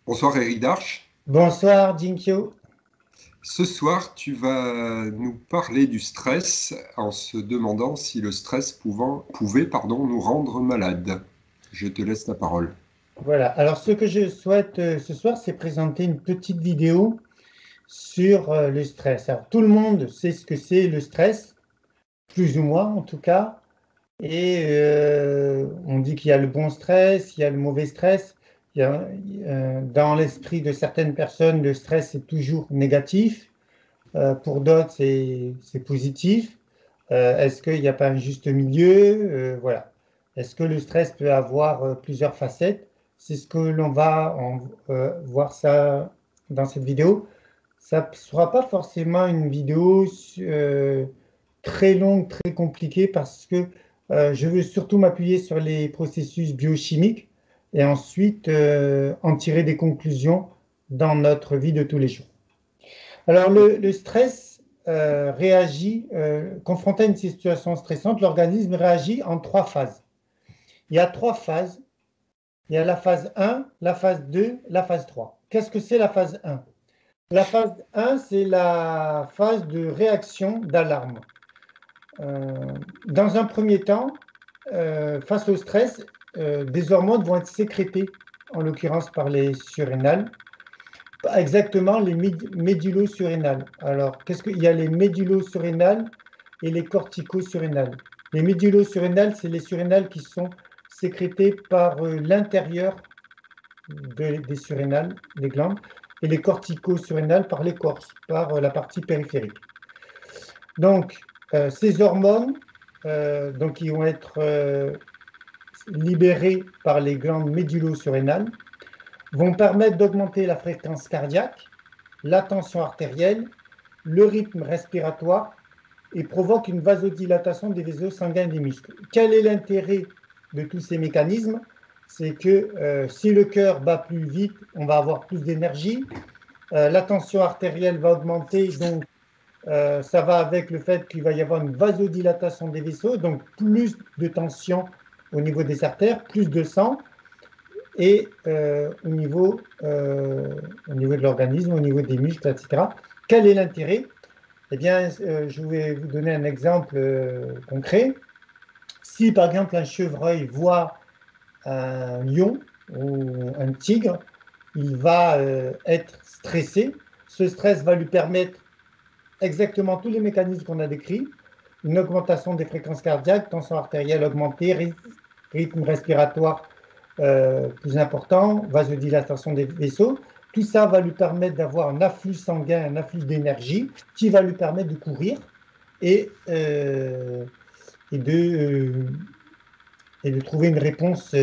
Bonsoir Eric Darche. Bonsoir, Jinkyo. Ce soir, tu vas nous parler du stress en se demandant si le stress pouvait nous rendre malades. Je te laisse la parole. Voilà. Alors, ce que je souhaite ce soir, c'est présenter une petite vidéo sur le stress. Alors, tout le monde sait ce que c'est le stress, plus ou moins en tout cas. Et on dit qu'il y a le bon stress, il y a le mauvais stress. Dans l'esprit de certaines personnes, le stress est toujours négatif. Pour d'autres, c'est positif. Est-ce qu'il n'y a pas un juste milieu? Voilà. Est-ce que le stress peut avoir plusieurs facettes? C'est ce que l'on va voir ça dans cette vidéo. Ça ne sera pas forcément une vidéo très longue, très compliquée, parce que je veux surtout m'appuyer sur les processus biochimiques et ensuite en tirer des conclusions dans notre vie de tous les jours. Alors, le stress réagit, confronté à une situation stressante, l'organisme réagit en trois phases. Il y a trois phases. Il y a la phase 1, la phase 2, la phase 3. Qu'est-ce que c'est la phase 1? La phase 1, c'est la phase de réaction d'alarme. Dans un premier temps, face au stress, des hormones vont être sécrétées, en l'occurrence par les surrénales. Exactement, les médulo-surrénales. Alors, qu'est-ce qu'il y a les médulo-surrénales et les cortico-surrénales. Les médulo-surrénales, c'est les surrénales qui sont sécrétées par l'intérieur des surrénales, des glandes, et les cortico-surrénales par l'écorce, par la partie périphérique. Donc, ces hormones, qui vont être libérées par les glandes médulo-surrénales, vont permettre d'augmenter la fréquence cardiaque, la tension artérielle, le rythme respiratoire et provoquent une vasodilatation des vaisseaux sanguins et des muscles. Quel est l'intérêt de tous ces mécanismes? C'est que si le cœur bat plus vite, on va avoir plus d'énergie, la tension artérielle va augmenter, donc ça va avec le fait qu'il va y avoir une vasodilatation des vaisseaux, donc plus de tension au niveau des artères, plus de sang, et au niveau de l'organisme, au niveau des muscles, etc. Quel est l'intérêt? Eh bien, je vais vous donner un exemple concret. Si par exemple un chevreuil voit un lion ou un tigre, il va être stressé. Ce stress va lui permettre exactement tous les mécanismes qu'on a décrits, une augmentation des fréquences cardiaques, tension artérielle augmentée, rythme respiratoire plus important, vasodilatation des vaisseaux. Tout ça va lui permettre d'avoir un afflux sanguin, un afflux d'énergie qui va lui permettre de courir et, euh, et, de, euh, et de trouver une réponse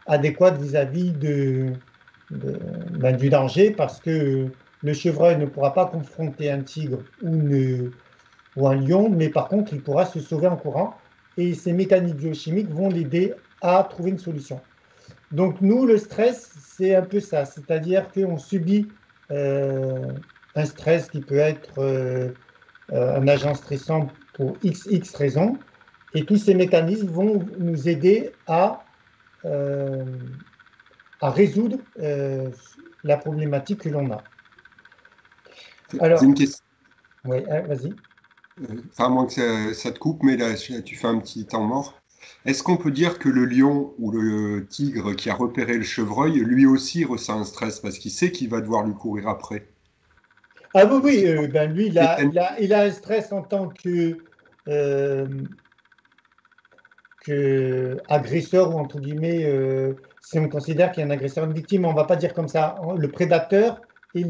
adéquate vis-à-vis du danger parce que le chevreuil ne pourra pas confronter un tigre ou un lion, mais par contre, il pourra se sauver en courant et ces mécaniques biochimiques vont l'aider à trouver une solution. Donc nous, le stress, c'est un peu ça, c'est-à-dire qu'on subit euh, un stress qui peut être un agent stressant pour XX raisons, et tous ces mécanismes vont nous aider euh, à résoudre la problématique que l'on a. C'est une Alors, question, oui, vas-y. enfin, à moins que ça te coupe, mais là, tu fais un petit temps mort. Est-ce qu'on peut dire que le lion ou le tigre qui a repéré le chevreuil, lui aussi ressent un stress parce qu'il sait qu'il va devoir lui courir après? Ah oui, C'est oui, ben lui, mécanique. il a un stress en tant euh, que agresseur ou entre guillemets, si on considère qu'il y a un agresseur, une victime, on ne va pas dire comme ça, hein, le prédateur et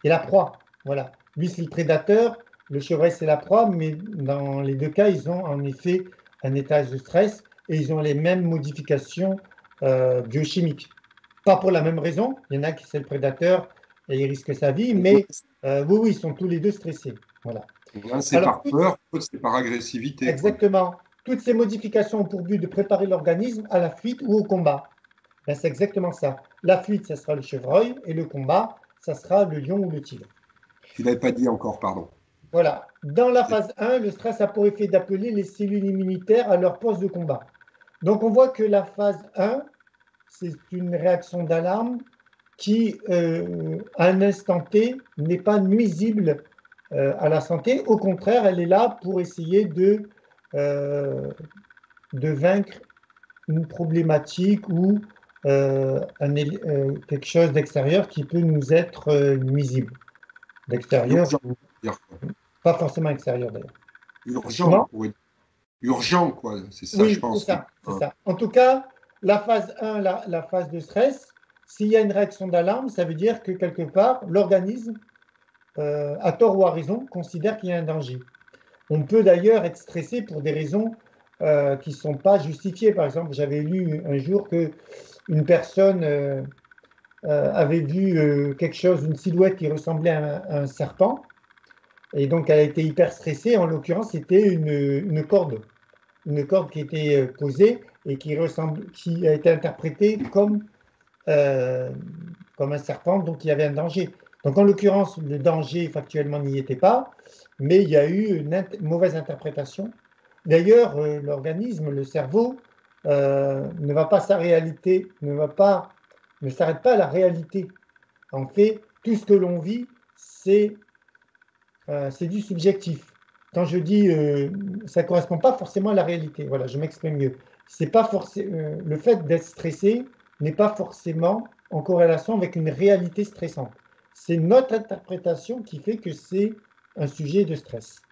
la proie. Voilà. Lui, c'est le prédateur, le chevreuil, c'est la proie, mais dans les deux cas, ils ont en effet un état de stress et ils ont les mêmes modifications biochimiques. Pas pour la même raison, il y en a qui c'est le prédateur et il risque sa vie, mais oui, oui, ils sont tous les deux stressés. Voilà. L'un, c'est Alors, par peur, l'autre, c'est par agressivité, quoi. exactement. Toutes ces modifications ont pour but de préparer l'organisme à la fuite ou au combat. Ben, c'est exactement ça. La fuite, ça sera le chevreuil, et le combat, ça sera le lion ou le tigre. Tu l'avais pas dit encore, pardon. Voilà. Dans la phase 1, le stress a pour effet d'appeler les cellules immunitaires à leur poste de combat. Donc on voit que la phase 1, c'est une réaction d'alarme qui, à un instant T, n'est pas nuisible à la santé. Au contraire, elle est là pour essayer de vaincre une problématique ou quelque chose d'extérieur qui peut nous être nuisible. D'extérieur, Urgent, dire quoi. pas forcément extérieur d'ailleurs. Urgent, Comment? oui. Urgent, quoi. C'est ça, je Oui, c'est pense. ça, c'est Hein. ça. En tout cas, la phase 1, la phase de stress, s'il y a une réaction d'alarme, ça veut dire que quelque part, l'organisme, à tort ou à raison, considère qu'il y a un danger. On peut d'ailleurs être stressé pour des raisons qui ne sont pas justifiées. Par exemple, j'avais lu un jour que une personne avait vu quelque chose, une silhouette qui ressemblait à un serpent, et donc elle a été hyper stressée. En l'occurrence, c'était une corde qui était posée et qui a été interprétée euh, comme un serpent, donc il y avait un danger. Donc en l'occurrence, le danger factuellement n'y était pas, mais il y a eu une mauvaise interprétation. D'ailleurs, l'organisme, le cerveau, ne va pas sa réalité, ne s'arrête pas à la réalité. En fait, tout ce que l'on vit, c'est du subjectif. Quand je dis ça ne correspond pas forcément à la réalité, voilà, je m'exprime mieux. C'est pas le fait d'être stressé n'est pas forcément en corrélation avec une réalité stressante. C'est notre interprétation qui fait que c'est un sujet de stress.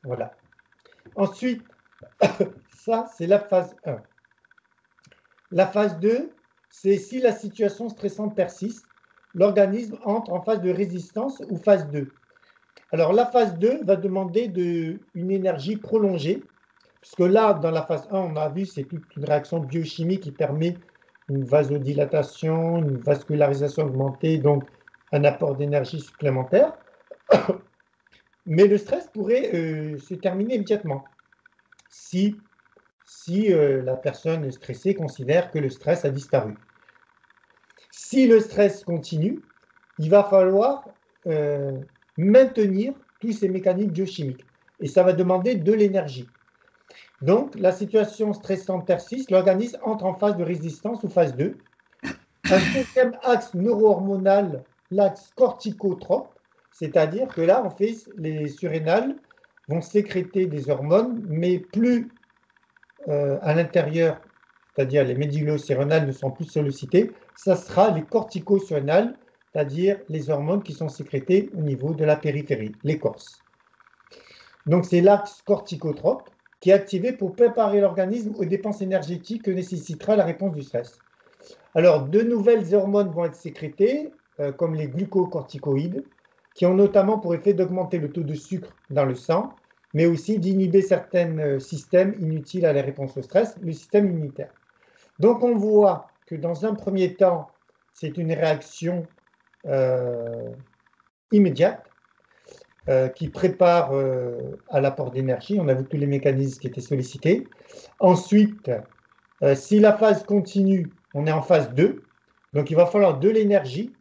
Voilà. Ensuite, ça, c'est la phase 1. La phase 2, c'est si la situation stressante persiste, l'organisme entre en phase de résistance ou phase 2. Alors, la phase 2 va demander une énergie prolongée, puisque là, dans la phase 1, on a vu, c'est toute une réaction biochimique qui permet une vasodilatation, une vascularisation augmentée, donc un apport d'énergie supplémentaire. Mais le stress pourrait se terminer immédiatement si la personne stressée considère que le stress a disparu. Si le stress continue, il va falloir maintenir tous ces mécanismes biochimiques. Et ça va demander de l'énergie. Donc, la situation stressante persiste, l'organisme entre en phase de résistance ou phase 2. Un deuxième axe neuro-hormonal, l'axe corticotrope, c'est-à-dire que là, en fait, les surrénales vont sécréter des hormones, mais plus à l'intérieur, c'est-à-dire les médulo-surrénales ne sont plus sollicités, ça sera les cortico-surrénales, c'est-à-dire les hormones qui sont sécrétées au niveau de la périphérie, l'écorce. Donc c'est l'axe corticotrope qui est activé pour préparer l'organisme aux dépenses énergétiques que nécessitera la réponse du stress. Alors, de nouvelles hormones vont être sécrétées, comme les glucocorticoïdes, qui ont notamment pour effet d'augmenter le taux de sucre dans le sang, mais aussi d'inhiber certains systèmes inutiles à la réponse au stress, le système immunitaire. Donc, on voit que dans un premier temps, c'est une réaction immédiate qui prépare à l'apport d'énergie. On a vu tous les mécanismes qui étaient sollicités. Ensuite, si la phase continue, on est en phase 2, donc il va falloir de l'énergie,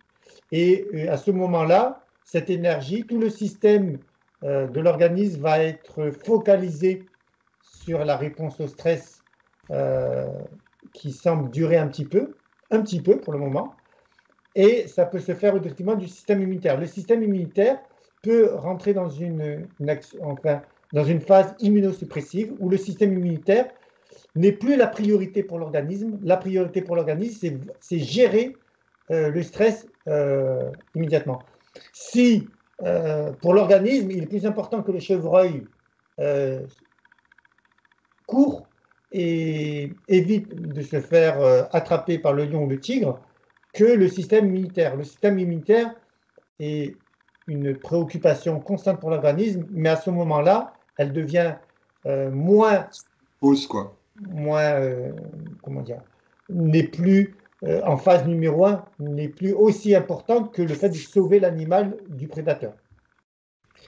et à ce moment-là, cette énergie, tout le système de l'organisme va être focalisé sur la réponse au stress qui semble durer un petit peu pour le moment, et ça peut se faire au détriment du système immunitaire. Le système immunitaire peut rentrer dans dans une phase immunosuppressive où le système immunitaire n'est plus la priorité pour l'organisme. La priorité pour l'organisme, c'est gérer le stress immédiatement. Si pour l'organisme, il est plus important que le chevreuil court et évite de se faire attraper par le lion ou le tigre, que le système immunitaire. Le système immunitaire est une préoccupation constante pour l'organisme, mais à ce moment-là, elle devient moins Pause, quoi. comment dire, n'est plus en phase numéro 1, n'est plus aussi importante que le fait de sauver l'animal du prédateur.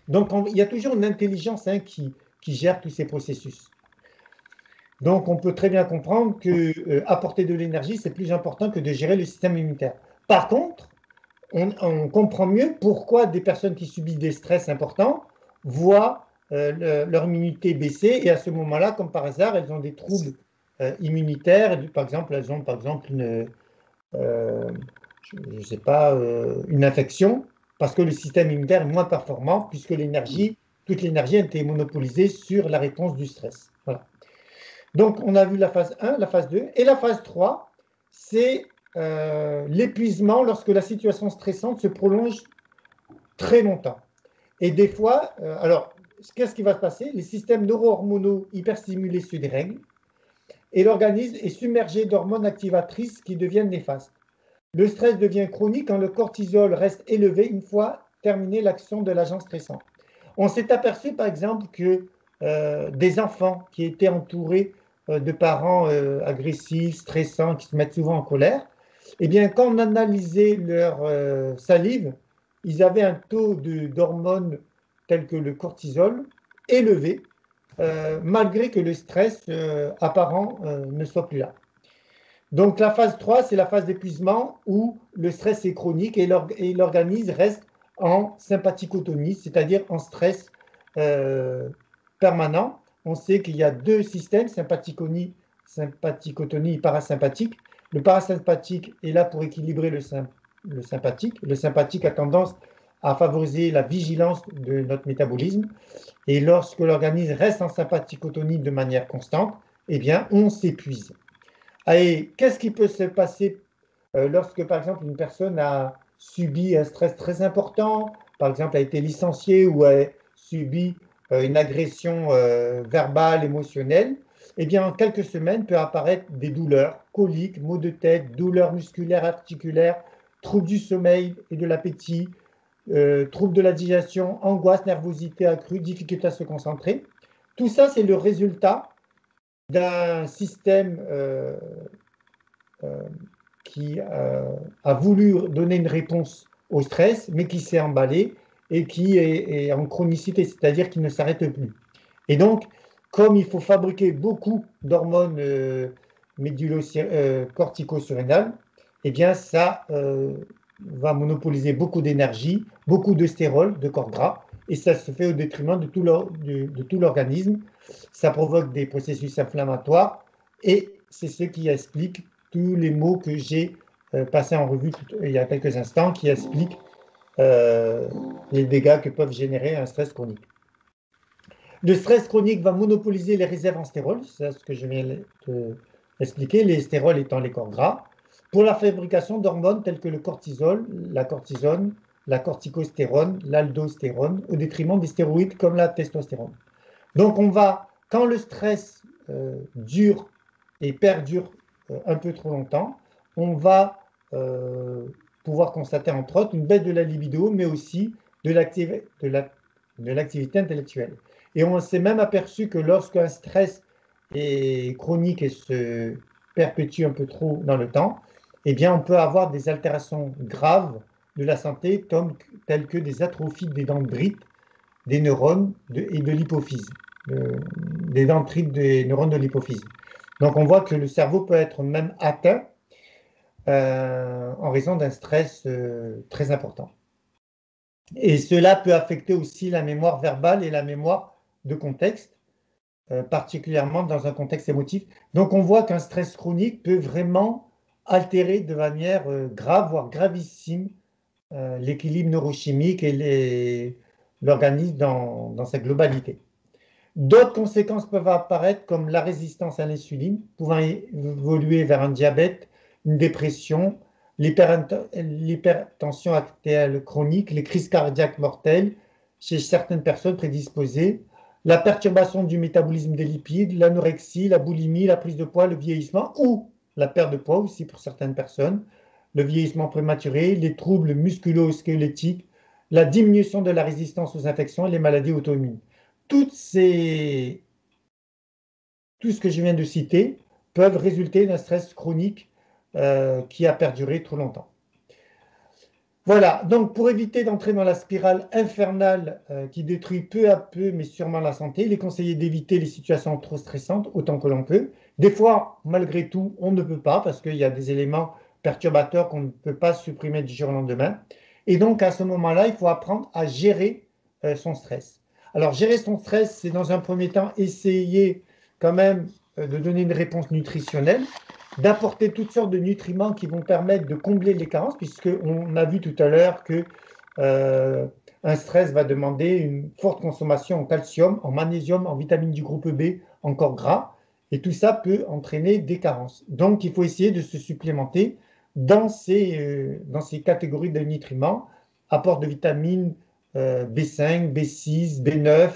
Donc, il y a toujours une intelligence qui gère tous ces processus. Donc, on peut très bien comprendre que apporter de l'énergie, c'est plus important que de gérer le système immunitaire. Par contre, on comprend mieux pourquoi des personnes qui subissent des stress importants voient leur immunité baisser et à ce moment-là, comme par hasard, elles ont des troubles immunitaires. Par exemple, elles ont par exemple je ne sais pas, une infection, parce que le système immunitaire est moins performant, puisque toute l'énergie a été monopolisée sur la réponse du stress. Voilà. Donc, on a vu la phase 1, la phase 2, et la phase 3, c'est l'épuisement lorsque la situation stressante se prolonge très longtemps. Et des fois, alors, qu'est-ce qui va se passer? Les systèmes neuro-hormonaux hyperstimulés se dérèglent, et l'organisme est submergé d'hormones activatrices qui deviennent néfastes. Le stress devient chronique quand le cortisol reste élevé une fois terminée l'action de l'agent stressant. On s'est aperçu par exemple que des enfants qui étaient entourés de parents agressifs, stressants, qui se mettent souvent en colère, eh bien, quand on analysait leur salive, ils avaient un taux d'hormones telles que le cortisol élevé, malgré que le stress apparent ne soit plus là. Donc la phase 3, c'est la phase d'épuisement où le stress est chronique et l'organisme reste en sympathicotonie, c'est-à-dire en stress permanent. On sait qu'il y a deux systèmes, sympathicotonie et parasympathique. Le parasympathique est là pour équilibrer le sympathique. Le sympathique a tendance à favoriser la vigilance de notre métabolisme. Et lorsque l'organisme reste en sympathicotonie de manière constante, eh bien, on s'épuise. Et qu'est-ce qui peut se passer lorsque, par exemple, une personne a subi un stress très important, par exemple, a été licenciée ou a subi une agression verbale, émotionnelle? Eh bien, en quelques semaines, peut apparaître des douleurs, coliques, maux de tête, douleurs musculaires, articulaires, troubles du sommeil et de l'appétit, troubles de la digestion, angoisse, nervosité accrue, difficulté à se concentrer. Tout ça, c'est le résultat d'un système qui a voulu donner une réponse au stress, mais qui s'est emballé et qui est en chronicité, c'est-à-dire qui ne s'arrête plus. Et donc, comme il faut fabriquer beaucoup d'hormones corticosurrénales, eh bien, ça va monopoliser beaucoup d'énergie, beaucoup de stérols, de corps gras, et ça se fait au détriment de tout l'organisme. Ça provoque des processus inflammatoires, et c'est ce qui explique tous les mots que j'ai passés en revue il y a quelques instants, qui expliquent les dégâts que peuvent générer un stress chronique. Le stress chronique va monopoliser les réserves en stérols, c'est ce que je viens d'expliquer, les stérols étant les corps gras, pour la fabrication d'hormones telles que le cortisol, la cortisone, la corticostérone, l'aldostérone, au détriment des stéroïdes comme la testostérone. Donc quand le stress dure et perdure un peu trop longtemps, on va pouvoir constater entre autres une baisse de la libido, mais aussi de l'activité intellectuelle. Et on s'est même aperçu que lorsqu'un stress est chronique et se perpétue un peu trop dans le temps, eh bien on peut avoir des altérations graves de la santé, telles que des atrophies des dendrites, des neurones et de l'hypophyse, des dendrites des neurones de l'hypophyse. Donc on voit que le cerveau peut être même atteint en raison d'un stress très important. Et cela peut affecter aussi la mémoire verbale et la mémoire de contexte, particulièrement dans un contexte émotif. Donc on voit qu'un stress chronique peut vraiment altérer de manière grave, voire gravissime, l'équilibre neurochimique et l'organisme dans sa globalité. D'autres conséquences peuvent apparaître comme la résistance à l'insuline, pouvant évoluer vers un diabète, une dépression, l'hypertension artérielle chronique, les crises cardiaques mortelles chez certaines personnes prédisposées, la perturbation du métabolisme des lipides, l'anorexie, la boulimie, la prise de poids, le vieillissement ou la perte de poids aussi pour certaines personnes, le vieillissement prématuré, les troubles musculo-squelettiques, la diminution de la résistance aux infections et les maladies auto-immunes. Tout ce que je viens de citer peuvent résulter d'un stress chronique qui a perduré trop longtemps. Voilà, donc pour éviter d'entrer dans la spirale infernale qui détruit peu à peu, mais sûrement la santé, il est conseillé d'éviter les situations trop stressantes autant que l'on peut. Des fois, malgré tout, on ne peut pas parce qu'il y a des éléments perturbateurs qu'on ne peut pas supprimer du jour au lendemain. Et donc, à ce moment-là, il faut apprendre à gérer son stress. Alors, gérer son stress, c'est dans un premier temps essayer quand même de donner une réponse nutritionnelle, d'apporter toutes sortes de nutriments qui vont permettre de combler les carences, puisqu'on a vu tout à l'heure que un stress va demander une forte consommation en calcium, en magnésium, en vitamines du groupe B, en corps gras, et tout ça peut entraîner des carences. Donc, il faut essayer de se supplémenter dans ces catégories de nutriments, apport de vitamines B5, B6, B9,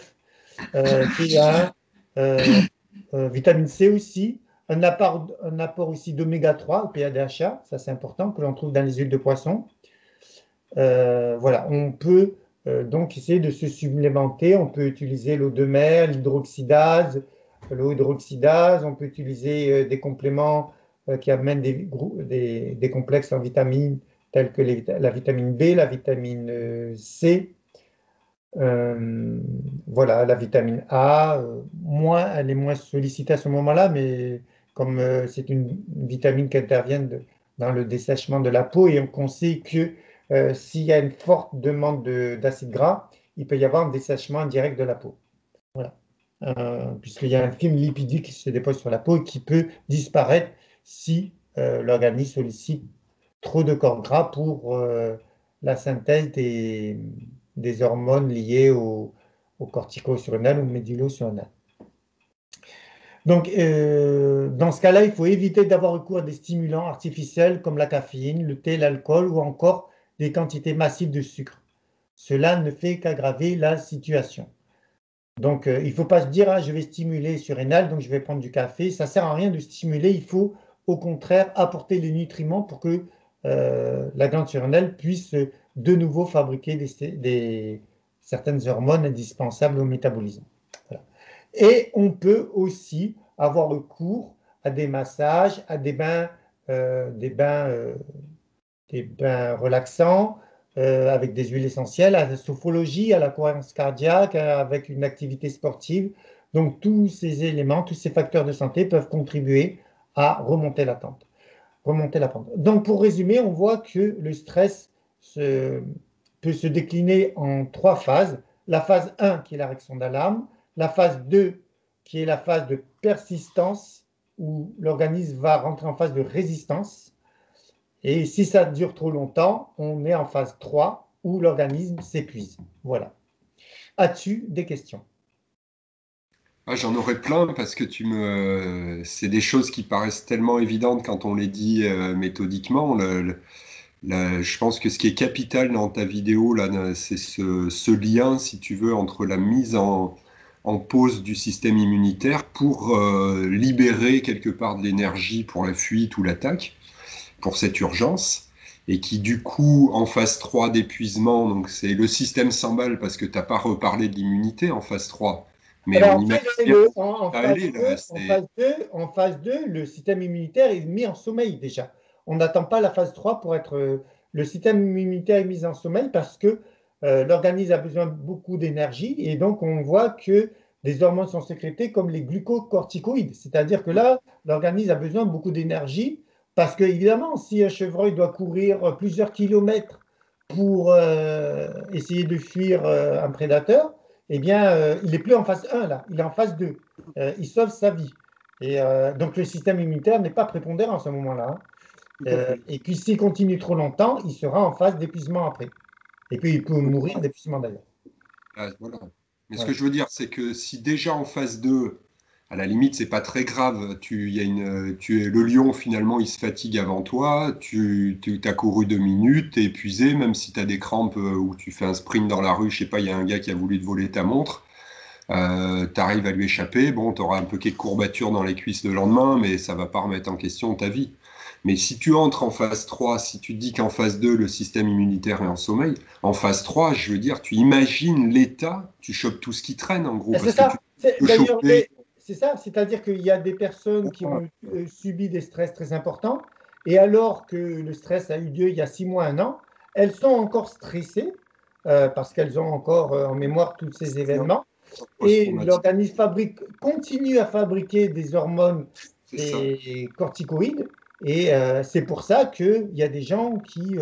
P1, vitamine C aussi, un apport aussi d'oméga 3, PADHA, ça c'est important, que l'on trouve dans les huiles de poisson. Voilà, on peut donc essayer de se supplémenter, on peut utiliser l'eau de mer, l'eau hydroxydase, on peut utiliser des compléments qui amènent des complexes en vitamines tels que la vitamine B, la vitamine C, voilà, la vitamine A, elle est moins sollicitée à ce moment-là, mais comme c'est une vitamine qui intervient dans le dessèchement de la peau et qu'on sait que s'il y a une forte demande d'acide gras, il peut y avoir un dessèchement indirect de la peau. Voilà. Puisqu'il y a un film lipidique qui se dépose sur la peau et qui peut disparaître si l'organisme sollicite trop de corps gras pour la synthèse des hormones liées au cortico-surrénal ou médullo-surrénal. Donc, dans ce cas-là, il faut éviter d'avoir recours à des stimulants artificiels comme la caféine, le thé, l'alcool ou encore des quantités massives de sucre. Cela ne fait qu'aggraver la situation. Donc, il ne faut pas se dire, ah, je vais stimuler surrénal, donc je vais prendre du café. Ça ne sert à rien de stimuler. Il faut au contraire apporter les nutriments pour que la glande surrénale puisse de nouveau fabriquer certaines hormones indispensables au métabolisme. Voilà. Et on peut aussi avoir recours à des massages, à des bains relaxants, avec des huiles essentielles, à la sophrologie, à la cohérence cardiaque, avec une activité sportive. Donc tous ces éléments, tous ces facteurs de santé peuvent contribuer à remonter la pente. Donc pour résumer, on voit que le stress peut se décliner en 3 phases. La phase 1 qui est la réaction d'alarme, la phase 2 qui est la phase de persistance où l'organisme va rentrer en phase de résistance. Et si ça dure trop longtemps, on est en phase 3 où l'organisme s'épuise. Voilà. As-tu des questions? Ah, j'en aurais plein parce que c'est des choses qui paraissent tellement évidentes quand on les dit méthodiquement. Je pense que ce qui est capital dans ta vidéo là, c'est ce lien, si tu veux, entre la mise en pause du système immunitaire pour libérer quelque part de l'énergie pour la fuite ou l'attaque, pour cette urgence, et qui du coup, en phase 3 d'épuisement, donc c'est le système s'emballe parce que tu n'as pas reparlé de l'immunité en phase 3, mais Alors, on en fait, imagine bien que en ça phase allait, 2, là, en phase 2, le système immunitaire est mis en sommeil déjà. On n'attend pas la phase 3 pour être. Le système immunitaire est mis en sommeil parce que l'organisme a besoin de beaucoup d'énergie et donc on voit que des hormones sont sécrétées comme les glucocorticoïdes. C'est-à-dire que là, l'organisme a besoin de beaucoup d'énergie parce que, évidemment, si un chevreuil doit courir plusieurs kilomètres pour essayer de fuir un prédateur, eh bien, il n'est plus en phase 1, là, il est en phase 2. Il sauve sa vie. Et donc, le système immunitaire n'est pas prépondérant à ce moment-là. Hein. tout à fait. Et puis, s'il continue trop longtemps, il sera en phase d'épuisement après. Et puis, il peut mourir d'épuisement d'ailleurs. Ah, voilà. Mais ce que Voilà. je veux dire, c'est que si déjà en phase 2, à la limite, c'est pas très grave. Le lion, finalement, il se fatigue avant toi. Tu as couru 2 minutes, t'es épuisé, même si tu as des crampes ou tu fais un sprint dans la rue, je sais pas, il y a un gars qui a voulu te voler ta montre. Tu arrives à lui échapper. Bon, tu auras un peu quelques courbatures dans les cuisses le lendemain, mais ça va pas remettre en question ta vie. Mais si tu entres en phase 3, si tu te dis qu'en phase 2, le système immunitaire est en sommeil, en phase 3, je veux dire, tu imagines l'état, tu chopes tout ce qui traîne en gros, Et c'est parce que tu ça. peux D'ailleurs, choper. c'est ça. C'est-à-dire qu'il y a des personnes qui ont subi des stress très importants et alors que le stress a eu lieu il y a 6 mois, un an, elles sont encore stressées parce qu'elles ont encore en mémoire tous ces événements. Et Post-traumatique, l'organisme continue à fabriquer des hormones, c'est ça. des corticoïdes. Et c'est pour ça qu'il y a des gens qui,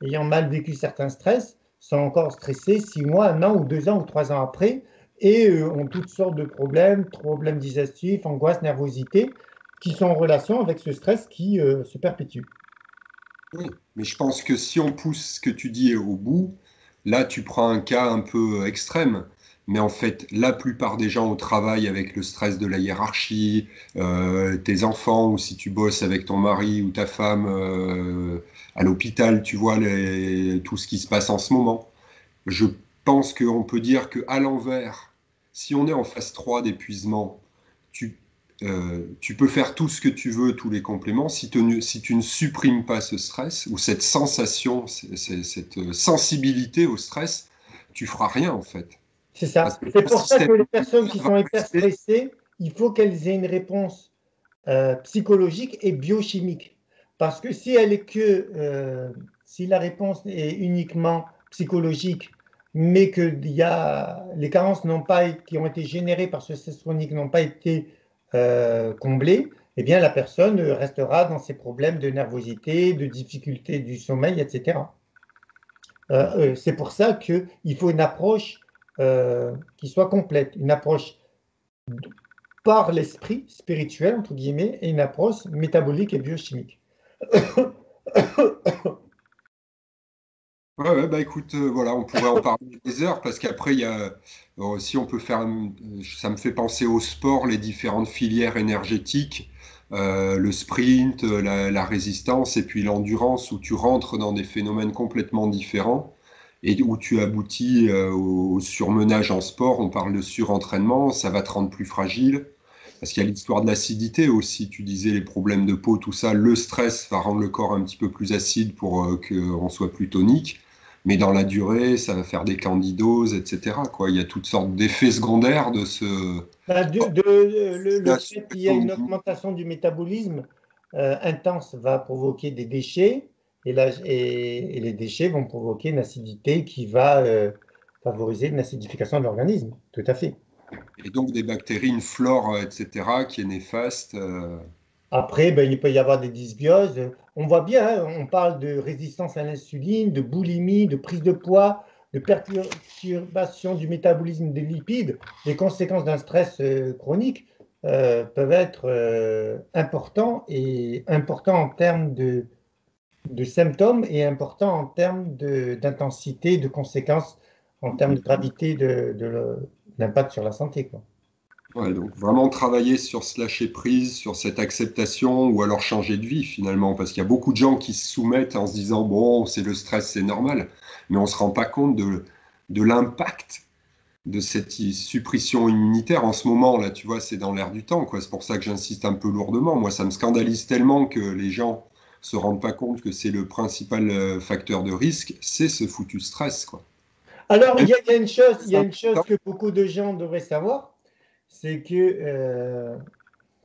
ayant mal vécu certains stress, sont encore stressés 6 mois, un an ou 2 ans ou 3 ans après, et ont toutes sortes de problèmes digestifs, angoisse, nervosité, qui sont en relation avec ce stress qui se perpétue. Oui, mais je pense que si on pousse ce que tu dis au bout, là, tu prends un cas un peu extrême. Mais en fait, la plupart des gens au travail avec le stress de la hiérarchie, tes enfants, ou si tu bosses avec ton mari ou ta femme à l'hôpital, tu vois tout ce qui se passe en ce moment. Je pense qu'on peut dire qu'à l'envers, si on est en phase 3 d'épuisement, tu, tu peux faire tout ce que tu veux, tous les compléments. Si tu ne supprimes pas ce stress ou cette sensation, cette sensibilité au stress, tu feras rien en fait. C'est ça. Parce que C'est le pour ça système que les personnes qui immunitaire va sont hyper rester. stressées, il faut qu'elles aient une réponse psychologique et biochimique. Parce que si elle est si la réponse est uniquement psychologique, mais que les carences qui ont été générées par ce stress chronique n'ont pas été comblées, eh bien la personne restera dans ses problèmes de nervosité, de difficulté du sommeil, etc. C'est pour ça qu'il faut une approche qui soit complète, une approche par l'esprit spirituel, entre guillemets, et une approche métabolique et biochimique. Ouais, ouais, bah écoute, voilà, on pourrait en parler des heures parce qu'après, il y a, si on peut faire, ça me fait penser au sport, les différentes filières énergétiques, le sprint, la résistance et puis l'endurance où tu rentres dans des phénomènes complètement différents et où tu aboutis au surmenage en sport. On parle de surentraînement, ça va te rendre plus fragile parce qu'il y a l'histoire de l'acidité aussi. Tu disais les problèmes de peau, tout ça, le stress va rendre le corps un petit peu plus acide pour qu'on soit plus tonique. Mais dans la durée, ça va faire des candidoses, etc., quoi. Il y a toutes sortes d'effets secondaires de ce Ben, la le fait qu'il y ait suppression une du augmentation du métabolisme intense va provoquer des déchets et les déchets vont provoquer une acidité qui va favoriser une acidification de l'organisme. Tout à fait. et donc des bactéries, une flore, etc., qui est néfaste. Après, ben, il peut y avoir des dysbioses. On voit bien, hein, on parle de résistance à l'insuline, de boulimie, de prise de poids, de perturbation du métabolisme des lipides. Les conséquences d'un stress chronique peuvent être importants en termes de symptômes et importants en termes d'intensité, de conséquences, en termes de gravité l'impact sur la santé, quoi. Ouais, donc vraiment travailler sur ce lâcher prise, sur cette acceptation ou alors changer de vie finalement, parce qu'il y a beaucoup de gens qui se soumettent en se disant bon, c'est le stress, c'est normal, mais on se rend pas compte de l'impact de cette suppression immunitaire en ce moment là, tu vois, c'est dans l'air du temps quoi. C'est pour ça que j'insiste un peu lourdement. Moi, ça me scandalise tellement que les gens se rendent pas compte que c'est le principal facteur de risque, c'est ce foutu stress quoi. Alors, Même il y a si une chose que beaucoup de gens devraient savoir, c'est que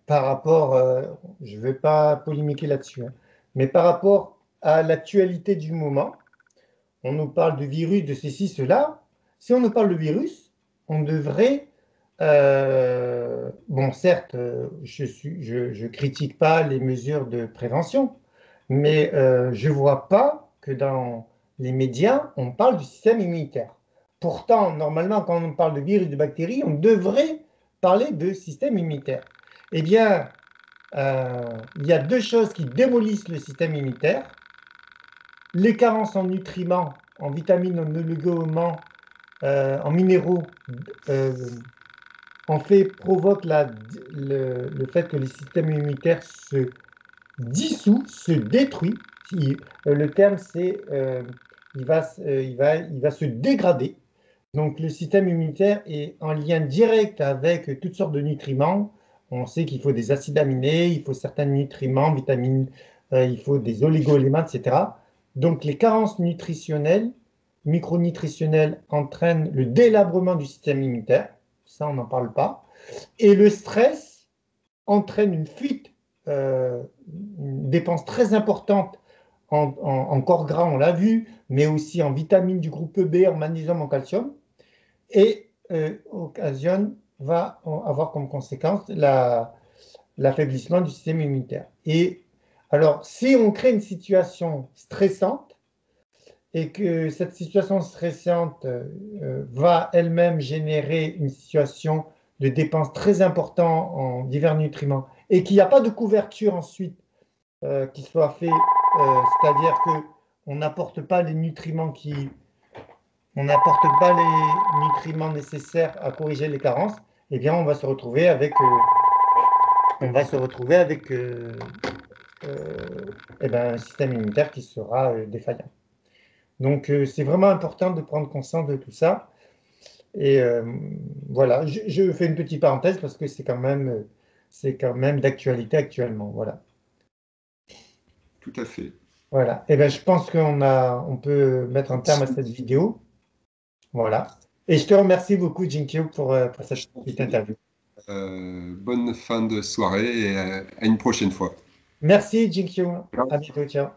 par rapport, je ne vais pas polémiquer là-dessus, hein, mais par rapport à l'actualité du moment, on nous parle de virus, de ceci, cela. Si on nous parle de virus, on devrait, bon, certes, je critique pas les mesures de prévention, mais je vois pas que dans les médias, on parle du système immunitaire. Pourtant, normalement, quand on parle de virus, de bactéries, on devrait parler de système immunitaire. Eh bien, il y a deux choses qui démolissent le système immunitaire. Les carences en nutriments, en vitamines, en oligo-éléments, en minéraux, euh, en fait, provoquent le fait que le système immunitaire se dissout, se détruit. Le terme, c'est il va se dégrader. Donc, le système immunitaire est en lien direct avec toutes sortes de nutriments. On sait qu'il faut des acides aminés, il faut certains nutriments, vitamines, il faut des oligo-éléments, etc. Donc, les carences nutritionnelles, micronutritionnelles, entraînent le délabrement du système immunitaire. Ça, on n'en parle pas. Et le stress entraîne une fuite, une dépense très importante en corps gras, on l'a vu, mais aussi en vitamines du groupe B, en magnésium, en calcium et va avoir comme conséquence l'affaiblissement du système immunitaire. Et alors, si on crée une situation stressante, et que cette situation stressante va elle-même générer une situation de dépenses très importante en divers nutriments et qu'il n'y a pas de couverture ensuite qui soit fait, c'est-à-dire qu'on n'apporte pas les nutriments on n'apporte pas les nutriments nécessaires à corriger les carences, eh bien on va se retrouver avec eh ben, un système immunitaire qui sera défaillant. Donc, c'est vraiment important de prendre conscience de tout ça. Et voilà, je fais une petite parenthèse parce que c'est quand même d'actualité actuellement. Voilà. Tout à fait. Voilà. Et ben, je pense on peut mettre un terme à cette vidéo. Voilà. Et je te remercie beaucoup, Jinkyo, pour cette petite interview. Bonne fin de soirée et à une prochaine fois. Merci, Jinkyo. À bientôt. Ciao.